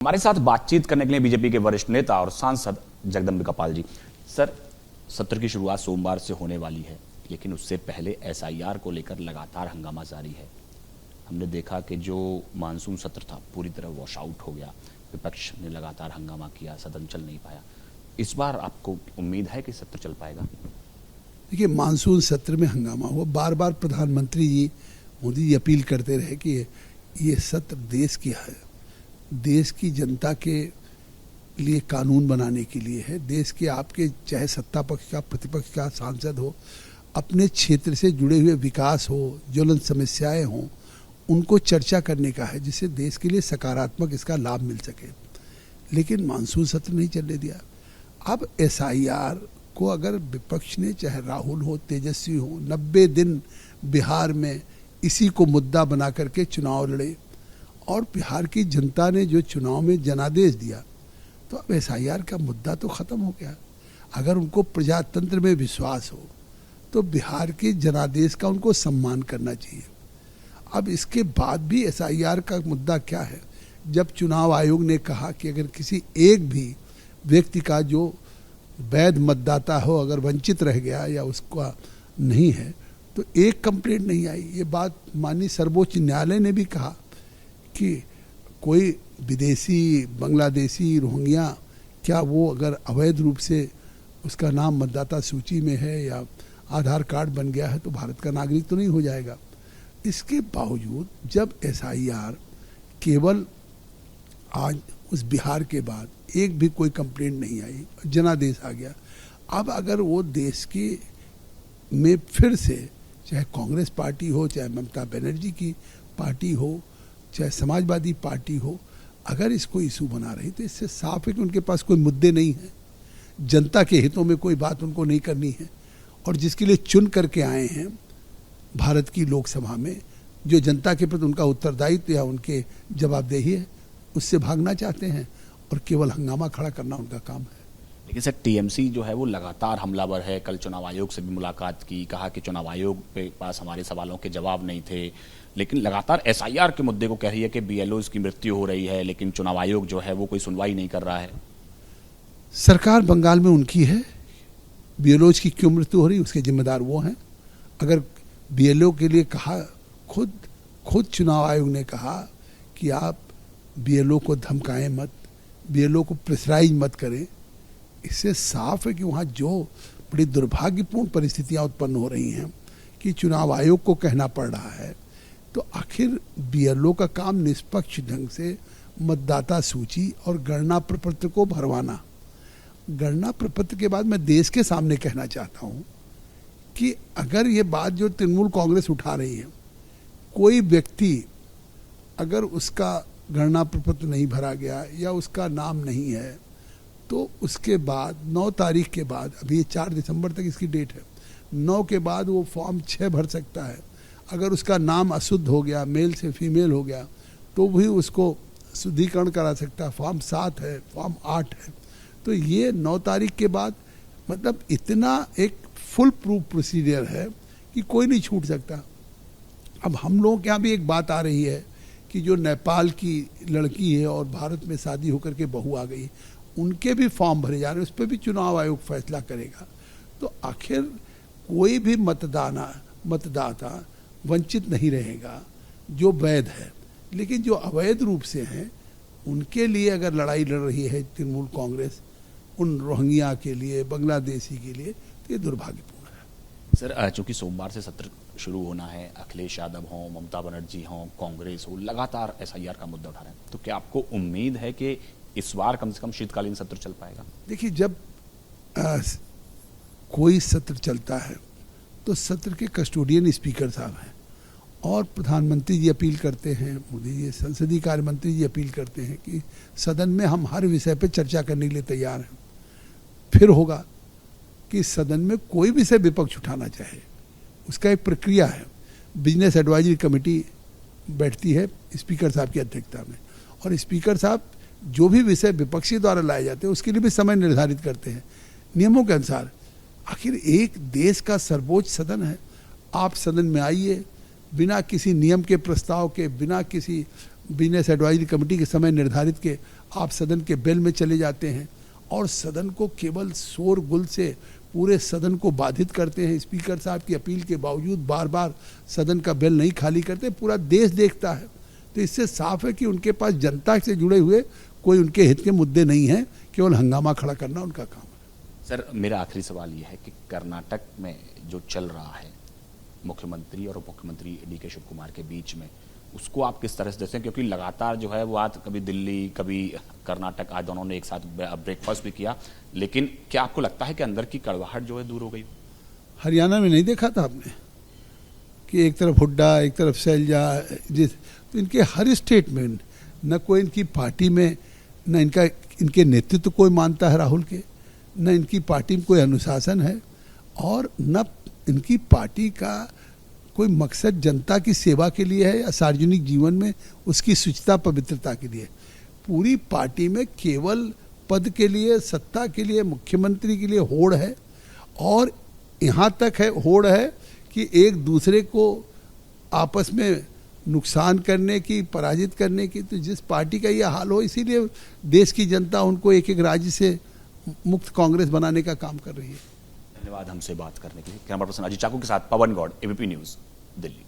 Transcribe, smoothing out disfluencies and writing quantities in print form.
हमारे साथ बातचीत करने के लिए बीजेपी के वरिष्ठ नेता और सांसद जगदम्बिका पाल जी। सर, सत्र की शुरुआत सोमवार से होने वाली है, लेकिन उससे पहले एसआईआर को लेकर लगातार हंगामा जारी है। हमने देखा कि जो मानसून सत्र था पूरी तरह वॉश आउट हो गया, विपक्ष ने लगातार हंगामा किया, सदन चल नहीं पाया। इस बार आपको उम्मीद है कि सत्र चल पाएगा? देखिए, मानसून सत्र में हंगामा हुआ, बार बार प्रधानमंत्री जी मोदी जी अपील करते रहे कि ये सत्र देश की है, देश की जनता के लिए कानून बनाने के लिए है। देश के आपके चाहे सत्ता पक्ष का प्रतिपक्ष का सांसद हो, अपने क्षेत्र से जुड़े हुए विकास हो, ज्वलंत समस्याएं हों, उनको चर्चा करने का है, जिससे देश के लिए सकारात्मक इसका लाभ मिल सके। लेकिन मानसून सत्र नहीं चलने दिया। अब एसआईआर को अगर विपक्ष ने, चाहे राहुल हो, तेजस्वी हो, 90 दिन बिहार में इसी को मुद्दा बना करके चुनाव लड़े और बिहार की जनता ने जो चुनाव में जनादेश दिया, तो अब एसआईआर का मुद्दा तो खत्म हो गया। अगर उनको प्रजातंत्र में विश्वास हो तो बिहार के जनादेश का उनको सम्मान करना चाहिए। अब इसके बाद भी एसआईआर का मुद्दा क्या है? जब चुनाव आयोग ने कहा कि अगर किसी एक भी व्यक्ति का जो वैध मतदाता हो अगर वंचित रह गया या उसका नहीं है तो एक कंप्लेंट नहीं आई। ये बात माननीय सर्वोच्च न्यायालय ने भी कहा कि कोई विदेशी, बांग्लादेशी, रोहिंग्या, क्या वो अगर अवैध रूप से उसका नाम मतदाता सूची में है या आधार कार्ड बन गया है तो भारत का नागरिक तो नहीं हो जाएगा। इसके बावजूद जब एसआईआर केवल आज उस बिहार के बाद एक भी कोई कंप्लेंट नहीं आई, जनादेश आ गया। अब अगर वो देश की में फिर से, चाहे कांग्रेस पार्टी हो, चाहे ममता बनर्जी की पार्टी हो, चाहे समाजवादी पार्टी हो, अगर इसको इशू बना रही तो इससे साफ है कि उनके पास कोई मुद्दे नहीं है, जनता के हितों में कोई बात उनको नहीं करनी है। और जिसके लिए चुन करके आए हैं भारत की लोकसभा में, जो जनता के प्रति उनका उत्तरदायित्व या उनके जवाबदेही है, उससे भागना चाहते हैं और केवल हंगामा खड़ा करना उनका काम है। लेकिन सर, टीएमसी जो है वो लगातार हमलावर है। कल चुनाव आयोग से भी मुलाकात की, कहा कि चुनाव आयोग के पास हमारे सवालों के जवाब नहीं थे, लेकिन लगातार एसआईआर के मुद्दे को कह रही है कि बीएलओ की मृत्यु हो रही है, लेकिन चुनाव आयोग जो है वो कोई सुनवाई नहीं कर रहा है। सरकार बंगाल में उनकी है, बीएलओ की क्यों मृत्यु हो रही उसके जिम्मेदार वो हैं। अगर बीएलओ के लिए कहा, खुद चुनाव आयोग ने कहा कि आप बीएलओ को धमकाएं मत, बीएलओ को प्रेशराइज मत करें, इससे साफ है कि वहाँ जो बड़ी दुर्भाग्यपूर्ण परिस्थितियाँ उत्पन्न हो रही हैं कि चुनाव आयोग को कहना पड़ रहा है। तो आखिर बीएलओ का काम निष्पक्ष ढंग से मतदाता सूची और गणना प्रपत्र को भरवाना। गणना प्रपत्र के बाद मैं देश के सामने कहना चाहता हूँ कि अगर ये बात जो तृणमूल कांग्रेस उठा रही है, कोई व्यक्ति अगर उसका गणना प्रपत्र नहीं भरा गया या उसका नाम नहीं है तो उसके बाद 9 तारीख के बाद, अभी ये 4 दिसंबर तक इसकी डेट है, 9 के बाद वो फॉर्म 6 भर सकता है। अगर उसका नाम अशुद्ध हो गया, मेल से फीमेल हो गया, तो भी उसको शुद्धिकरण करा सकता है। फॉर्म 7 है, फॉर्म 8 है। तो ये 9 तारीख के बाद, मतलब इतना एक फुल प्रूफ प्रोसीजर है कि कोई नहीं छूट सकता। अब हम लोगों के यहाँ भी एक बात आ रही है कि जो नेपाल की लड़की है और भारत में शादी होकर के बहू आ गई, उनके भी फॉर्म भरे जा रहे हैं, उस पर भी चुनाव आयोग फैसला करेगा। तो आखिर कोई भी मतदाता वंचित नहीं रहेगा जो वैध है। लेकिन जो अवैध रूप से हैं उनके लिए अगर लड़ाई लड़ रही है तृणमूल कांग्रेस, उन रोहिंग्या के लिए, बांग्लादेशी के लिए, तो ये दुर्भाग्यपूर्ण है। सर, चूंकि सोमवार से सत्र शुरू होना है, अखिलेश यादव हों, ममता बनर्जी हों, कांग्रेस हो, लगातार एसआईआर का मुद्दा उठा रहे हैं, तो क्या आपको उम्मीद है कि इस बार कम से कम शीतकालीन सत्र चल पाएगा? देखिए, जब कोई सत्र चलता है तो सत्र के कस्टोडियन स्पीकर साहब हैं और प्रधानमंत्री जी अपील करते हैं, मोदी जी, संसदीय कार्य मंत्री जी अपील करते हैं कि सदन में हम हर विषय पर चर्चा करने के लिए तैयार हैं। फिर होगा कि सदन में कोई विषय विपक्ष उठाना चाहे, उसका एक प्रक्रिया है। बिजनेस एडवाइजरी कमेटी बैठती है स्पीकर साहब की अध्यक्षता में, और स्पीकर साहब जो भी विषय विपक्षी द्वारा लाए जाते हैं उसके लिए भी समय निर्धारित करते हैं नियमों के अनुसार। आखिर एक देश का सर्वोच्च सदन है, आप सदन में आइए, बिना किसी नियम के प्रस्ताव के, बिना किसी बिजनेस एडवाइजरी कमेटी के समय निर्धारित के आप सदन के बेल में चले जाते हैं और सदन को केवल शोरगुल से पूरे सदन को बाधित करते हैं। स्पीकर साहब की अपील के बावजूद बार बार सदन का बेल नहीं खाली करते, पूरा देश देखता है। तो इससे साफ है कि उनके पास जनता से जुड़े हुए कोई उनके हित के मुद्दे नहीं हैं, केवल हंगामा खड़ा करना उनका काम है। सर, मेरा आखिरी सवाल ये है कि कर्नाटक में जो चल रहा है मुख्यमंत्री और उप मुख्यमंत्री DK शिव कुमार के बीच में, उसको आप किस तरह से देखते हैं? क्योंकि लगातार जो है वो आज कभी दिल्ली कभी कर्नाटक, आज दोनों ने एक साथ ब्रेकफास्ट भी किया, लेकिन क्या आपको लगता है कि अंदर की कड़वाहट जो है दूर हो गई? हरियाणा में नहीं देखा था आपने कि एक तरफ हुड्डा एक तरफ शैलजा, तो इनके हर स्टेट में न कोई इनकी पार्टी में, न इनके नेतृत्व कोई मानता है राहुल के, न इनकी पार्टी में कोई अनुशासन है, और न इनकी पार्टी का कोई मकसद जनता की सेवा के लिए है या सार्वजनिक जीवन में उसकी शुचिता पवित्रता के लिए। पूरी पार्टी में केवल पद के लिए, सत्ता के लिए, मुख्यमंत्री के लिए होड़ है, और यहाँ तक है होड़ है कि एक दूसरे को आपस में नुकसान करने की, पराजित करने की। तो जिस पार्टी का यह हाल हो, इसीलिए देश की जनता उनको एक एक राज्य से मुक्त कांग्रेस बनाने का काम कर रही है। धन्यवाद हमसे बात करने के लिए। कैमरा पर्सन अजीत चाकू के साथ पवन गौड़, ABP न्यूज, दिल्ली।